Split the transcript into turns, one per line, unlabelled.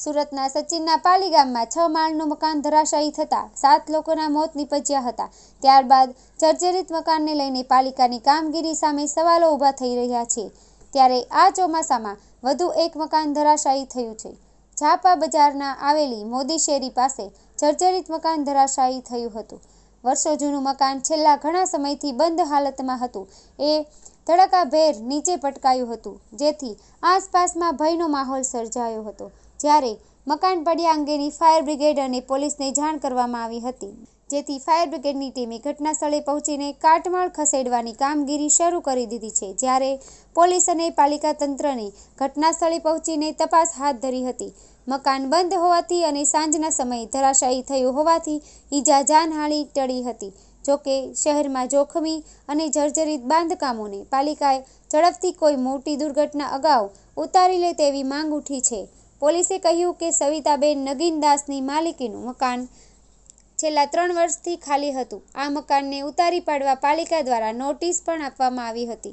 સુરતના સચિનના પાલી ગામમાં 6 માળનું મકાન ધરાશાયી થતાં 7 લોકોના મોત નીપજ્યા હતા। ત્યારબાદ જર્જરિત મકાનને લઈને પાલિકાની કામગીરી સામે સવાલો ઊભા થઈ રહ્યા છે। ત્યારે આ ચોમાસામાં વધુ એક મકાન ધરાશાયી થયું છે। ઝાપા બજારના આવેલી મોદી શેરી પાસે જર્જરિત મકાન ધરાશાયી થયું હતું। વર્ષો જૂનું મકાન છેલ્લા ઘણા સમયથી બંધ હાલતમાં હતું એ ધડાકાભેર નીચે પટકાયું હતું, જેથી આસપાસમાં ભયનો માહોલ સર્જાયો હતો। જ્યારે મકાન પડ્યા અંગેની ફાયર બ્રિગેડ અને પોલીસને જાણ કરવામાં આવી હતી, જેથી ફાયર બ્રિગેડની ટીમે ઘટના સ્થળે પહોંચીને કાટમાળ ખસેડવાની કામગીરી શરૂ કરી દીધી છે। જ્યારે પોલીસ અને પાલિકા તંત્રને ઘટના સ્થળે પહોંચીને તપાસ હાથ ધરી હતી। મકાન બંધ હોવાથી અને સાંજના સમયે ધરાશાયી થયું હોવાથી ઈજા જાનહાનિ ટળી હતી। જોકે શહેરમાં જોખમી અને જર્જરિત બાંધકામોને પાલિકાએ ઝડપથી કોઈ મોટી દુર્ઘટના અગાઉ ઉતારી લે તેવી માંગ ઉઠી છે। પોલીસે કહ્યું કે સવિતાબેન નગીનદાસની માલિકીનું મકાન છેલ્લા 3 વર્ષથી ખાલી હતું। આ મકાનને ઉતારી પાડવા પાલિકા દ્વારા નોટિસ પણ આપવામાં આવી હતી।